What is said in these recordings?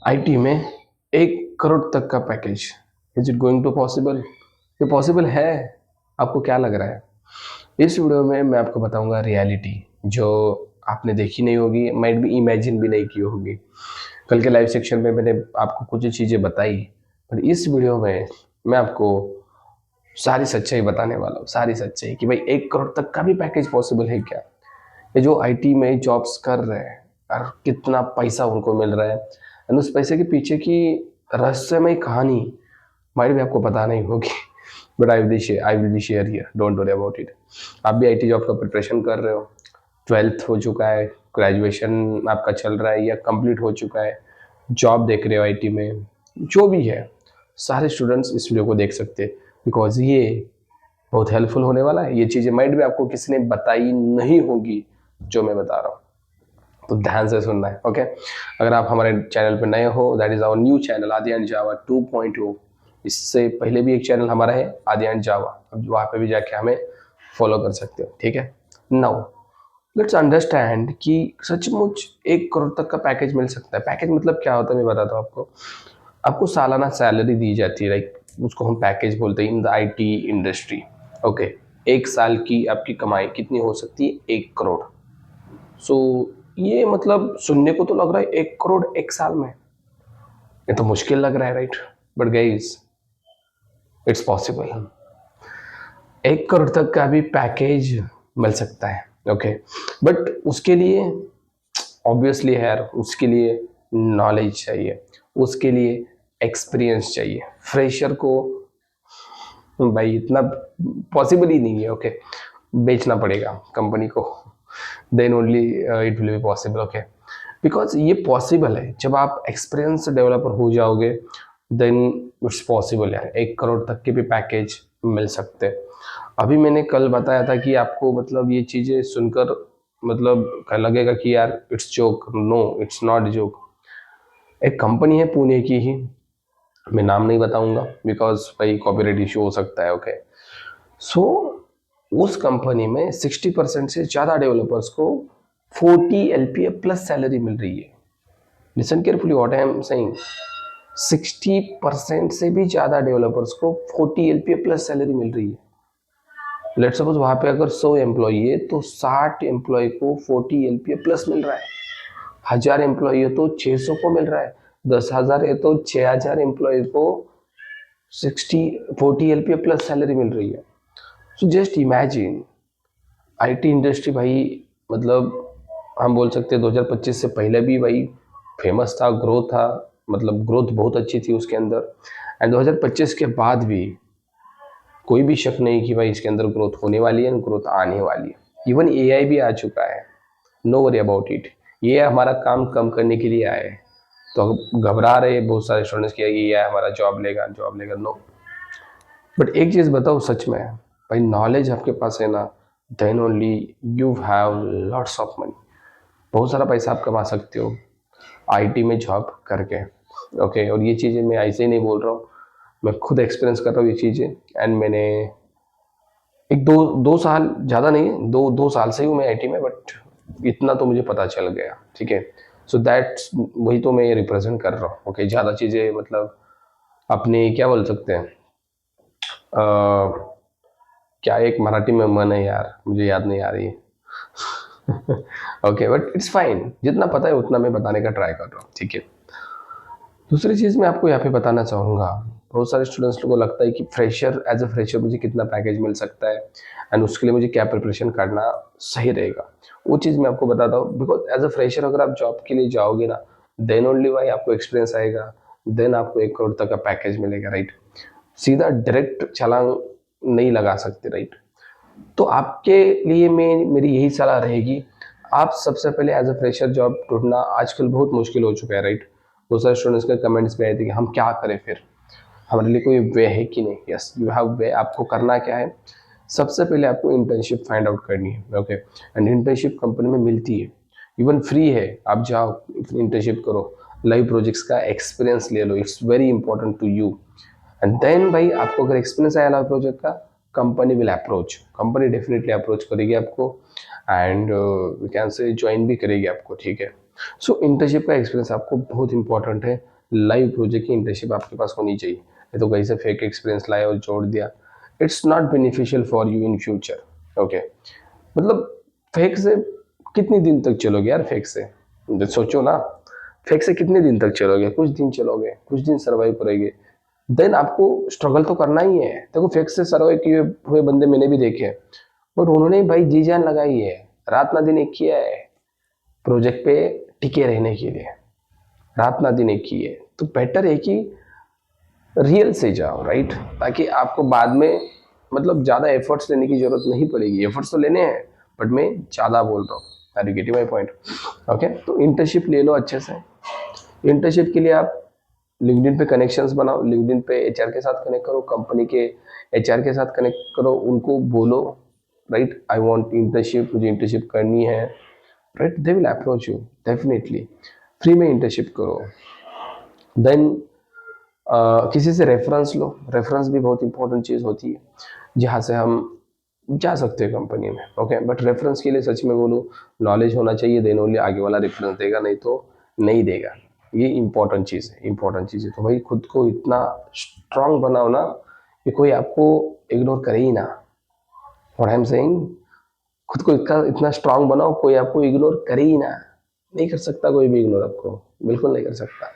IT में 1 करोड़ तक का package, is it going to possible? ये पॉसिबल है? आपको क्या लग रहा है? इस वीडियो में मैं आपको बताऊंगा रियलिटी, जो आपने देखी नहीं होगी, माइट भी इमेजिन भी नहीं की होगी। कल के लाइव सेक्शन में मैंने आपको कुछ चीज़ें बताई, पर इस वीडियो में मैं आपको सारी सच्चाई बताने वाला हूँ। सारी सच्चाई कि भाई 1 करोड़ तक का भी पैकेज पॉसिबल है क्या? ये जो आईटी में जॉब्स कर रहे हैं और कितना पैसा उनको मिल रहा है, एंड उस पैसे के पीछे की रहस्यमय कहानी माइट भी आपको पता नहीं होगी, but I will be share here, don't worry about it. आप भी आईटी जॉब का प्रिपरेशन कर रहे हो, 12th हो चुका है, ग्रेजुएशन आपका चल रहा है या कंप्लीट हो चुका है, जॉब देख रहे हो आईटी में, जो भी है, सारे स्टूडेंट्स इस वीडियो को देख सकते हैं, बिकॉज ये बहुत हेल्पफुल होने वाला है। ये चीज़ें माइट भी आपको किसी ने बताई नहीं होगी जो मैं बता रहा हूँ, तो ध्यान से सुनना है। ओके, अगर आप हमारे चैनल पर नए हो, that is our new channel Aadiyan Java 2.0। इससे पहले भी एक चैनल हमारा है आदियान जावा, अब वहाँ पे भी जाके हमें फॉलो कर सकते हो। ठीक है, नाउ लेट्स अंडरस्टैंड कि सचमुच 1 करोड़ तक का पैकेज मिल सकता है। पैकेज मतलब क्या होता है मैं बताता हूँ आपको। आपको सालाना सैलरी दी जाती है, लाइक उसको हम पैकेज बोलते हैं in the IT industry. Okay, 1 साल की आपकी कमाई कितनी हो सकती है? 1 करोड़। सो ये मतलब सुनने को तो लग रहा है 1 करोड़ 1 साल में, ये तो मुश्किल लग रहा है, right? But guys, it's possible. 1 crore तक का भी पैकेज मिल सकता है। ओके, बट उसके लिए ऑब्वियसली है यार, उसके लिए नॉलेज चाहिए, उसके लिए एक्सपीरियंस चाहिए। फ्रेशर को भाई इतना पॉसिबल ही नहीं है। ओके, बेचना पड़ेगा कंपनी को, then only it will be possible. Okay, because ये पॉसिबल है जब आप एक्सपीरियंस डेवलपर हो जाओगे, देन इट्स पॉसिबल है 1 करोड़ तक के भी पैकेज मिल सकते हैं। अभी मैंने कल बताया था कि आपको मतलब ये चीज़ें सुनकर मतलब लगेगा कि यार it's joke. No, it's not joke. एक कंपनी है पुणे की ही, मैं नाम नहीं बताऊंगा बिकॉज भाई कॉपीराइट इशू हो सकता है। ओके, सो उस कंपनी में 60% से ज़्यादा डेवलपर्स को 40 LPA प्लस सैलरी मिल रही है। Listen carefully what I am saying. 60% से भी ज़्यादा डेवलपर्स को 40 LPA प्लस सैलरी मिल रही है। लेट सपोज वहाँ पे अगर 100 एम्प्लॉई है तो 60 एम्प्लॉय को 40 LPA प्लस मिल रहा है। 1000 एम्प्लॉई है तो 600 को मिल रहा है। 10,000 है तो 6,000 एम्प्लॉय को 40 LPA प्लस सैलरी मिल रही है। So just imagine, IT industry भाई, मतलब हम बोल सकते हैं 2025 से पहले भी भाई फेमस था, ग्रोथ था, मतलब ग्रोथ बहुत अच्छी थी उसके अंदर, एंड 2025 के बाद भी कोई भी शक नहीं कि भाई इसके अंदर ग्रोथ होने वाली है, ग्रोथ आने वाली है। इवन एआई भी आ चुका है, नो वरी अबाउट इट। ये हमारा काम कम करने के लिए आए हैं, तो घबरा रहे बहुत सारे स्टूडेंट्स कि ये हमारा जॉब लेगा, जॉब लेगा। नो, बट एक चीज़ बताओ सच में, भाई नॉलेज आपके पास है ना, then only you have lots of money. बहुत सारा पैसा आप कमा सकते हो आईटी में जॉब करके। ओके, और ये चीज़ें मैं ऐसे ही नहीं बोल रहा हूँ, मैं खुद एक्सपीरियंस कर रहा हूँ ये चीज़ें। एंड मैंने एक दो दो साल, ज़्यादा नहीं है, दो साल से ही हूँ मैं आईटी में, बट इतना तो मुझे पता चल गया। ठीक है, सो दैट्स वही तो मैं रिप्रेजेंट कर रहा हूँ। ओके, ज़्यादा चीज़ें मतलब अपने क्या बोल सकते हैं, क्या एक मराठी में मन है यार, मुझे याद नहीं आ रही है। ओके, बट इट्स फाइन, जितना पता है उतना मैं बताने का ट्राई कर रहा हूँ। ठीक है, दूसरी चीज़ मैं आपको यहाँ पे बताना चाहूँगा, बहुत सारे स्टूडेंट्स को लगता है कि फ्रेशर, एज अ फ्रेशर मुझे कितना पैकेज मिल सकता है एंड उसके लिए मुझे क्या प्रिपरेशन करना सही रहेगा। वो चीज़ मैं आपको बताता हूँ, बिकॉज एज अ फ्रेशर अगर आप जॉब के लिए जाओगे ना, देन ओनली भाई आपको एक्सपीरियंस आएगा, देन आपको 1 करोड़ तक का पैकेज मिलेगा, राइट? सीधा डायरेक्ट छलांग नहीं लगा सकते, राइट? तो आपके लिए मेरी यही सलाह रहेगी, आप सबसे पहले एज अ फ्रेशर जॉब ढूंढना आजकल बहुत मुश्किल हो चुका है, राइट? बहुत सारे स्टूडेंट्स के कमेंट्स में आए थे कि हम क्या करें, फिर हमारे लिए कोई वे है कि नहीं? Yes, you have way. आपको करना क्या है, सबसे पहले आपको इंटर्नशिप फाइंड आउट करनी है। ओके, एंड इंटर्नशिप कंपनी में मिलती है, इवन फ्री है। आप जाओ, इंटर्नशिप करो, लाइव प्रोजेक्ट्स का एक्सपीरियंस ले लो, it's very important to you. And then भाई आपको अगर एक्सपीरियंस आया लाइव प्रोजेक्ट का, company will approach, company definitely approach करेगी आपको, and we can say join भी करेगी आपको। ठीक है, सो इंटर्नशिप का एक्सपीरियंस आपको बहुत इंपॉर्टेंट है, लाइव प्रोजेक्ट की इंटर्नशिप आपके पास होनी चाहिए। ये तो कहीं से फेक एक्सपीरियंस लाया और जोड़ दिया, it's not beneficial for you in future. Okay, मतलब फेक से कितने दिन तक चलोगे यार? फेक से सोचो ना, फेक से कितने दिन तक चलोगे? कुछ दिन चलोगे, कुछ दिन सर्वाइव करोगे, देन आपको स्ट्रगल तो करना ही है। देखो फेक से सर्वाइव किए हुए बंदे मैंने भी देखे, बट उन्होंने भाई जी जान लगाई है, रात ना दिन एक किया है प्रोजेक्ट पे टिके रहने के लिए, रात ना दिन एक की है। तो बेटर है कि रियल से जाओ, राइट, ताकि आपको बाद में मतलब ज़्यादा एफर्ट्स लेने की जरूरत नहीं पड़ेगी। एफर्ट्स तो लेने हैं, बट मैं ज़्यादा बोल रहा हूँ, are you getting my point? Okay, तो इंटर्नशिप ले लो अच्छे से। इंटर्नशिप के लिए आप लिंक्डइन पे कनेक्शंस बनाओ, लिंक्डइन पे एचआर के साथ कनेक्ट करो, कंपनी के एचआर के साथ कनेक्ट करो, उनको बोलो राइट आई वांट इंटर्नशिप, मुझे इंटर्नशिप करनी है, right, they will approach you definitely. Free में इंटर्नशिप करो। देन किसी से रेफरेंस लो, रेफरेंस भी बहुत इंपॉर्टेंट चीज़ होती है जहाँ से हम जा सकते हैं कंपनी में। ओके, बट रेफरेंस के लिए सच में बोलूँ नॉलेज होना चाहिए, देन ओनली आगे वाला रेफरेंस देगा, नहीं तो नहीं देगा। ये इंपॉर्टेंट चीज़ है, इंपॉर्टेंट चीज़ है। तो भाई खुद को इतना स्ट्रांग बनाओ ना कि कोई आपको इग्नोर करे ही ना। व्हाट आई एम सेइंग, खुद को इतना स्ट्रांग बनाओ कोई आपको इग्नोर करे ही ना। नहीं कर सकता कोई भी इग्नोर आपको, बिल्कुल नहीं कर सकता।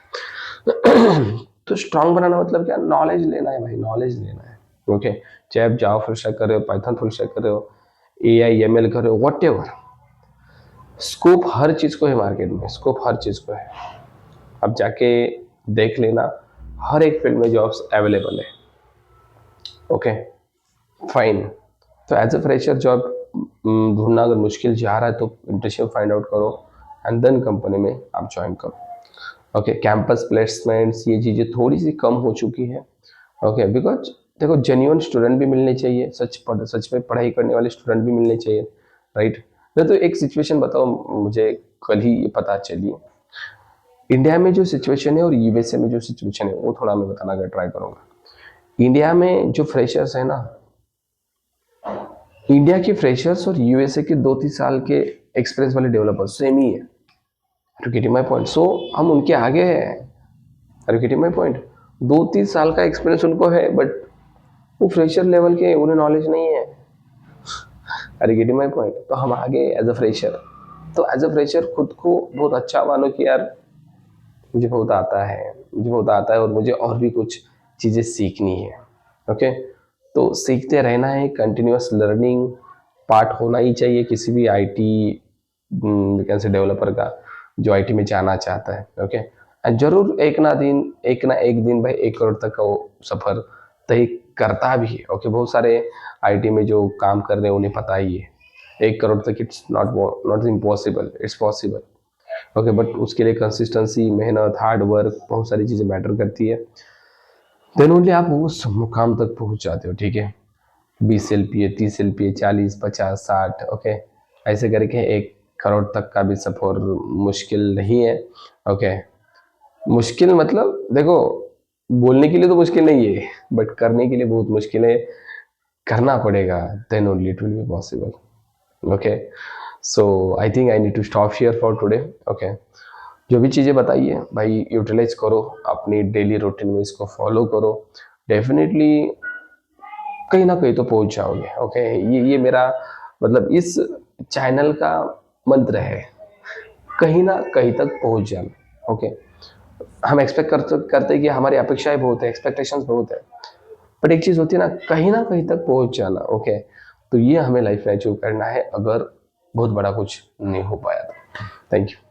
तो स्ट्रांग बनाना मतलब क्या? नॉलेज लेना है भाई, नॉलेज लेना है। ओके, चाहे आप जावा फुल स्टैक कर रहे हो, पाइथन फुल स्टैक कर रहे हो, एआई एमएल कर रहे हो, व्हाटएवर, स्कोप हर चीज को है मार्केट में, स्कोप हर चीज को है। अब जाके देख लेना, हर एक फील्ड में जॉब्स अवेलेबल है। Okay fine. तो एज अ फ्रेशर जॉब ढूंढना अगर मुश्किल जा रहा है तो इंटर्नशिप फाइंड आउट करो एंड देन कंपनी में आप ज्वाइन करो। ओके, कैंपस प्लेसमेंट्स ये चीज़ें थोड़ी सी कम हो चुकी है। ओके, बिकॉज देखो जेन्युइन स्टूडेंट भी मिलने चाहिए, सच में पढ़ाई करने वाले स्टूडेंट भी मिलने चाहिए, राइट। मैं तो एक सिचुएशन बताओ, मुझे कल ही ये पता चली, इंडिया में जो सिचुएशन है और यूएसए में जो सिचुएशन है वो थोड़ा मैं बताना का ट्राई करूंगा। इंडिया में जो फ्रेशर्स है ना, इंडिया के फ्रेशर्स और यूएसए के 2-3 साल के एक्सपीरियंस वाले डेवलपर्स सेम ही है। Are you getting my point? So हम उनके आगे हैं। Are you getting my point? 2-3 साल का एक्सपीरियंस उनको है, बट वो फ्रेशर लेवल के, उन्हें नॉलेज नहीं है। Are you getting my point? तो हम आगे एज अ फ्रेशर। तो एज अ फ्रेशर खुद को बहुत अच्छा मानो कि यार मुझे बहुत आता है, मुझे बहुत आता है और मुझे और भी कुछ चीज़ें सीखनी है। ओके, तो सीखते रहना है, कंटिन्यूअस लर्निंग पार्ट होना ही चाहिए किसी भी आईटी कैसे डेवलपर का जो आईटी में जाना चाहता है। ओके, जरूर एक ना एक दिन भाई 1 करोड़ तक का वो सफर तय करता भी है। ओके, बहुत सारे आईटी में जो काम कर रहे हैं उन्हें पता ही है 1 करोड़ तक it's not impossible, it's possible. Okay, but उसके लिए कंसिस्टेंसी, मेहनत, हार्ड वर्क, बहुत सारी चीज़ें मैटर करती है, देन ओनली आप उस मुकाम तक पहुंच जाते हो। ठीक है, 20 एलपीए, 30 एलपीए, 40, 50, 60, ओके, ऐसे करके 1 करोड़ तक का भी सफर मुश्किल नहीं है। ओके, मुश्किल मतलब देखो बोलने के लिए तो मुश्किल नहीं है, बट करने के लिए बहुत मुश्किल है, करना पड़ेगा, then only it will be possible. Okay, so I think I need to stop here for today. Okay, जो भी चीज़ें बताई है भाई यूटिलाइज करो, अपनी डेली रूटीन में इसको फॉलो करो, डेफिनेटली कहीं ना कहीं तो पहुंच जाओगे। ओके, ये मेरा मतलब इस चैनल का मंत्र है, कहीं ना कहीं तक पहुंच जाना। ओके, हम एक्सपेक्ट करते हैं कि हमारी अपेक्षाएं बहुत है, एक्सपेक्टेशंस बहुत है, बट एक चीज़ होती है ना कहीं तक पहुंच जाना। ओके, तो ये हमें लाइफ में अचीव करना है अगर बहुत बड़ा कुछ नहीं हो पाया तो। Thank you.